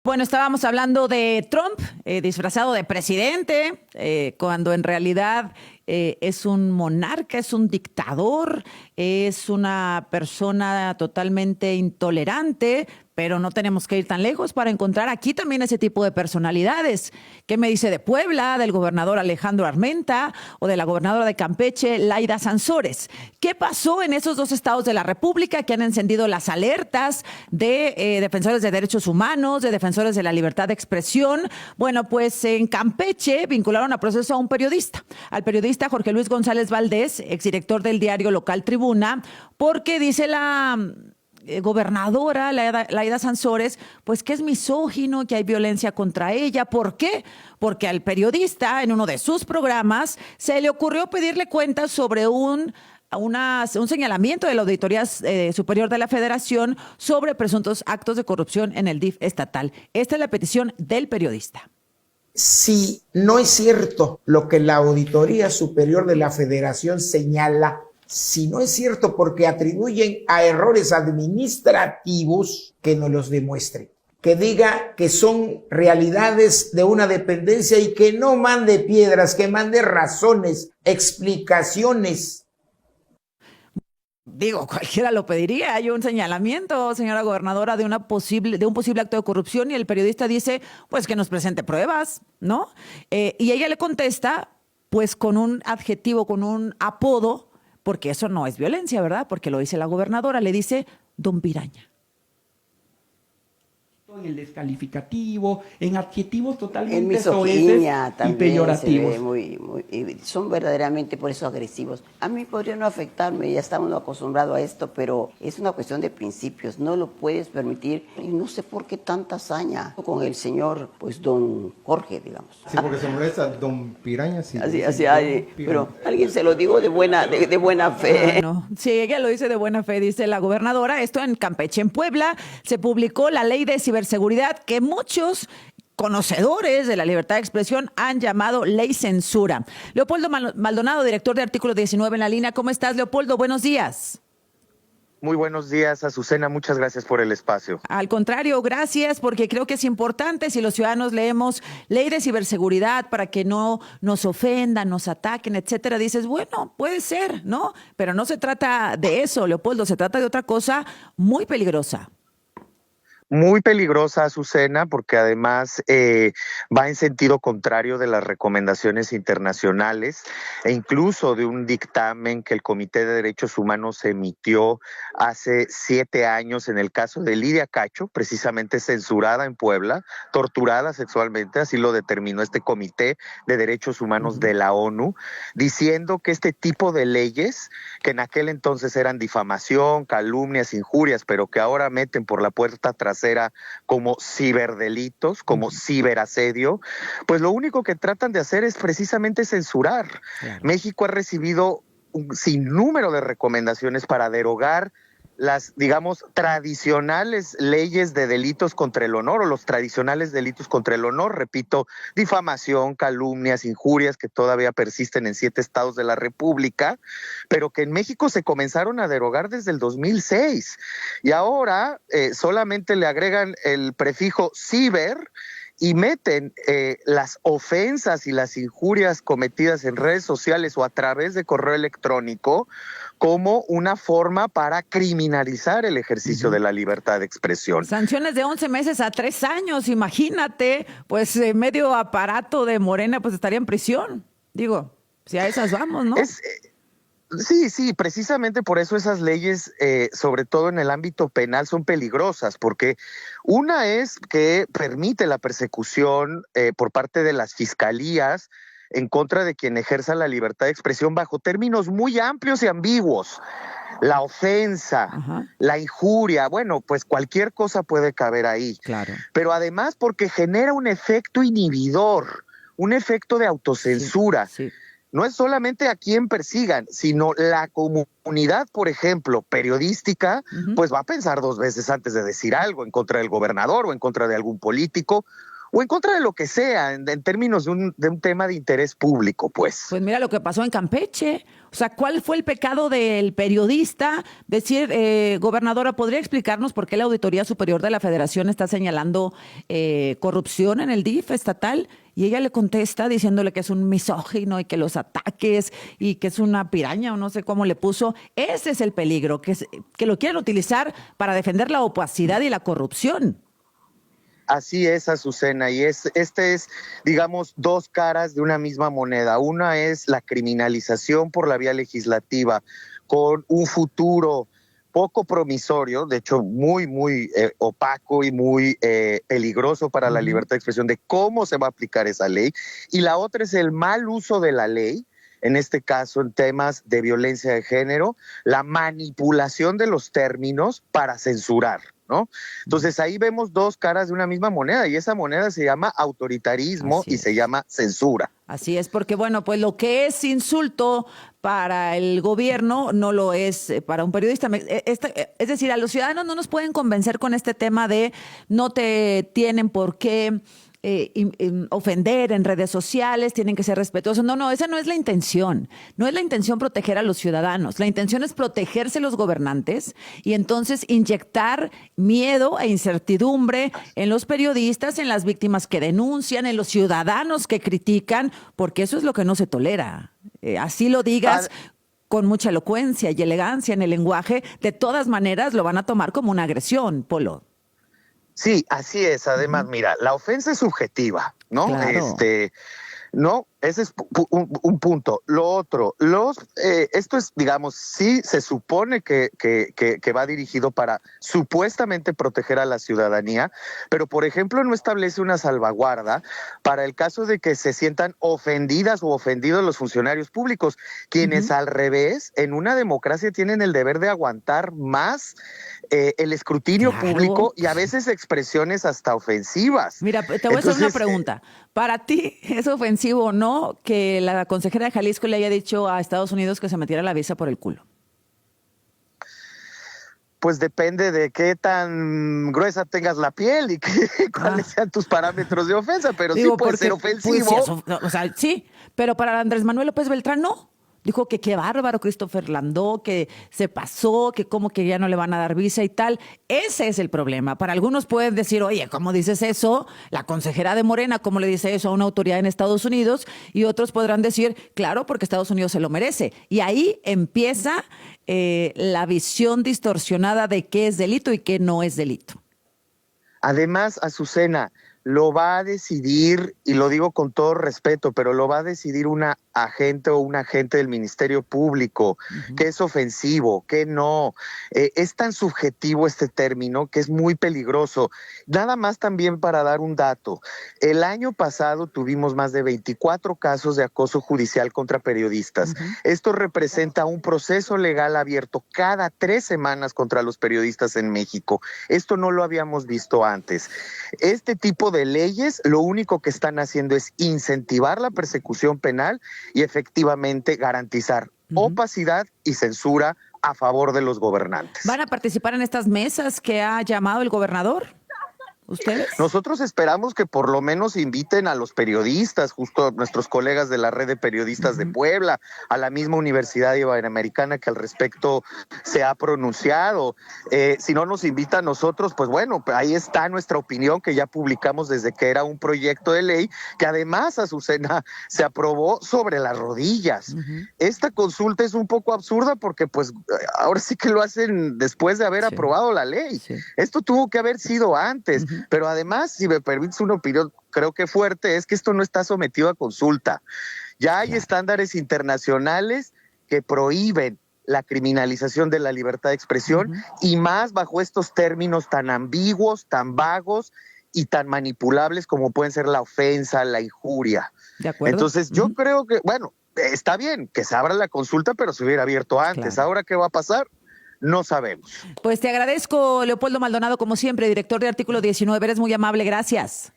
Bueno, estábamos hablando de Trump, disfrazado de presidente, cuando en realidad es un monarca, es un dictador, es una persona totalmente intolerante, pero no tenemos que ir tan lejos para encontrar aquí también ese tipo de personalidades. ¿Qué me dice de Puebla, del gobernador Alejandro Armenta o de la gobernadora de Campeche, Laida Sansores? ¿Qué pasó en esos dos estados de la República que han encendido las alertas de defensores de derechos humanos, de defensores de la libertad de expresión? Bueno, pues en Campeche vincularon a proceso a un periodista, al periodista Jorge Luis González Valdés, exdirector del diario local Tribuna, porque dice la gobernadora Laida Sansores, pues que es misógino, que hay violencia contra ella. ¿Por qué? Porque al periodista, en uno de sus programas, se le ocurrió pedirle cuentas sobre un señalamiento de la Auditoría Superior de la Federación sobre presuntos actos de corrupción en el DIF estatal. Esta es la petición del periodista. Si no es cierto lo que la Auditoría Superior de la Federación señala, si no es cierto porque atribuyen a errores administrativos, que nos los demuestre. Que diga que son realidades de una dependencia y que no mande piedras, que mande razones, explicaciones. Digo, cualquiera lo pediría. Hay un señalamiento, señora gobernadora, de un posible acto de corrupción y el periodista dice, pues que nos presente pruebas, ¿no? Y ella le contesta, pues con un adjetivo, con un apodo, porque eso no es violencia, ¿verdad? Porque lo dice la gobernadora, le dice Don Piraña. En el descalificativo, en adjetivos totalmente soeces y peyorativos. Se ve son verdaderamente por eso agresivos. A mí podría no afectarme, ya estamos acostumbrados a esto, pero es una cuestión de principios, no lo puedes permitir. Y no sé por qué tanta hazaña con el señor, pues don Jorge, digamos. Sí, porque se molesta Don Piraña. Sí, pero alguien se lo digo de buena fe. No, sí, ella lo dice de buena fe, dice la gobernadora. Esto en Campeche, en Puebla, se publicó la ley de ciberseguridad que muchos conocedores de la libertad de expresión han llamado ley censura. Leopoldo Maldonado, director de Artículo 19 en la línea. ¿Cómo estás, Leopoldo? Buenos días. Muy buenos días, Azucena. Muchas gracias por el espacio. Al contrario, gracias, porque creo que es importante si los ciudadanos leemos ley de ciberseguridad para que no nos ofendan, nos ataquen, etcétera. Dices, bueno, puede ser, ¿no? Pero no se trata de eso, Leopoldo, se trata de otra cosa muy peligrosa. Muy peligrosa, Azucena, porque además va en sentido contrario de las recomendaciones internacionales e incluso de un dictamen que el Comité de Derechos Humanos emitió hace 7 años en el caso de Lidia Cacho, precisamente censurada en Puebla, torturada sexualmente, así lo determinó este Comité de Derechos Humanos de la ONU, diciendo que este tipo de leyes, que en aquel entonces eran difamación, calumnias, injurias, pero que ahora meten por la puerta trasera como ciberdelitos, como ciberasedio, pues lo único que tratan de hacer es precisamente censurar. Claro. México ha recibido un sinnúmero de recomendaciones para derogar las, digamos, tradicionales leyes de delitos contra el honor o los tradicionales delitos contra el honor, repito, difamación, calumnias, injurias que todavía persisten en 7 estados de la República, pero que en México se comenzaron a derogar desde el 2006 y ahora solamente le agregan el prefijo ciber y meten las ofensas y las injurias cometidas en redes sociales o a través de correo electrónico como una forma para criminalizar el ejercicio de la libertad de expresión. Sanciones de 11 meses a 3 años, imagínate, pues medio aparato de Morena pues estaría en prisión. Digo, si a esas vamos, ¿no? Sí, precisamente por eso esas leyes, sobre todo en el ámbito penal, son peligrosas, porque una es que permite la persecución por parte de las fiscalías en contra de quien ejerza la libertad de expresión bajo términos muy amplios y ambiguos. La ofensa, la injuria, bueno, pues cualquier cosa puede caber ahí. Claro. Pero además porque genera un efecto inhibidor, un efecto de autocensura. Sí. No es solamente a quien persigan, sino la comunidad, por ejemplo, periodística, pues va a pensar 2 veces antes de decir algo en contra del gobernador o en contra de algún político o en contra de lo que sea, en términos de un tema de interés público, pues. Pues mira lo que pasó en Campeche. O sea, ¿cuál fue el pecado del periodista? Decir, gobernadora, ¿podría explicarnos por qué la Auditoría Superior de la Federación está señalando corrupción en el DIF estatal? Y ella le contesta diciéndole que es un misógino y que los ataques y que es una piraña o no sé cómo le puso. Ese es el peligro, que lo quieren utilizar para defender la opacidad y la corrupción. Así es, Azucena, y este es, digamos, dos caras de una misma moneda. Una es la criminalización por la vía legislativa, con un futuro poco promisorio, de hecho muy opaco y muy peligroso para la libertad de expresión de cómo se va a aplicar esa ley. Y la otra es el mal uso de la ley, en este caso en temas de violencia de género, la manipulación de los términos para censurar, ¿no? Entonces ahí vemos dos caras de una misma moneda, y esa moneda se llama autoritarismo y se llama censura. Así es, porque bueno, pues lo que es insulto para el gobierno no lo es para un periodista. Es decir, a los ciudadanos no nos pueden convencer con este tema de no te tienen por qué ofender en redes sociales, tienen que ser respetuosos. No, esa no es la intención. No es la intención proteger a los ciudadanos. La intención es protegerse los gobernantes y entonces inyectar miedo e incertidumbre en los periodistas, en las víctimas que denuncian, en los ciudadanos que critican, porque eso es lo que no se tolera. Así lo digas con mucha elocuencia y elegancia en el lenguaje, de todas maneras lo van a tomar como una agresión, Polo. Sí, así es. Además, mira, la ofensa es subjetiva, ¿no? Claro. No, ese es un punto. Lo otro, esto es, digamos, sí se supone que va dirigido para supuestamente proteger a la ciudadanía, pero por ejemplo no establece una salvaguarda para el caso de que se sientan ofendidas o ofendidos los funcionarios públicos, quienes al revés, en una democracia tienen el deber de aguantar más el escrutinio público y a veces expresiones hasta ofensivas. Mira, te voy a hacer una pregunta. ¿Para ti es ofensivo o no que la consejera de Jalisco le haya dicho a Estados Unidos que se metiera la visa por el culo? Pues depende de qué tan gruesa tengas la piel y cuáles sean tus parámetros de ofensa, pero sí puede ser ofensivo. Pues, o sea, sí, pero para Andrés Manuel López Beltrán no. Dijo que qué bárbaro Christopher Landó, que se pasó, que como que ya no le van a dar visa y tal. Ese es el problema. Para algunos pueden decir, oye, ¿cómo dices eso? La consejera de Morena, ¿cómo le dice eso a una autoridad en Estados Unidos? Y otros podrán decir, claro, porque Estados Unidos se lo merece. Y ahí empieza la visión distorsionada de qué es delito y qué no es delito. Además, Azucena, lo va a decidir, y lo digo con todo respeto, pero lo va a decidir una agente o un agente del Ministerio Público, que es ofensivo, que no. Es tan subjetivo este término que es muy peligroso. Nada más también para dar un dato. El año pasado tuvimos más de 24 casos de acoso judicial contra periodistas. Esto representa un proceso legal abierto cada 3 semanas contra los periodistas en México. Esto no lo habíamos visto antes. Este tipo de leyes lo único que están haciendo es incentivar la persecución penal y efectivamente garantizar opacidad y censura a favor de los gobernantes. ¿Van a participar en estas mesas que ha llamado el gobernador? ¿Ustedes? Nosotros esperamos que por lo menos inviten a los periodistas, justo a nuestros colegas de la red de periodistas de Puebla, a la misma Universidad Iberoamericana que al respecto se ha pronunciado. Si no nos invita a nosotros, pues bueno, ahí está nuestra opinión que ya publicamos desde que era un proyecto de ley, que además, Azucena, se aprobó sobre las rodillas. Esta consulta es un poco absurda porque pues ahora sí que lo hacen después de haber aprobado la ley. Esto tuvo que haber sido antes. Pero además, si me permites una opinión, creo que fuerte, es que esto no está sometido a consulta. Ya hay estándares internacionales que prohíben la criminalización de la libertad de expresión y más bajo estos términos tan ambiguos, tan vagos y tan manipulables como pueden ser la ofensa, la injuria. ¿De acuerdo? Entonces, yo creo que, bueno, está bien que se abra la consulta, pero se hubiera abierto antes. Ahora, ¿qué va a pasar? No sabemos. Pues te agradezco, Leopoldo Maldonado, como siempre, director de Artículo 19. Eres muy amable, gracias.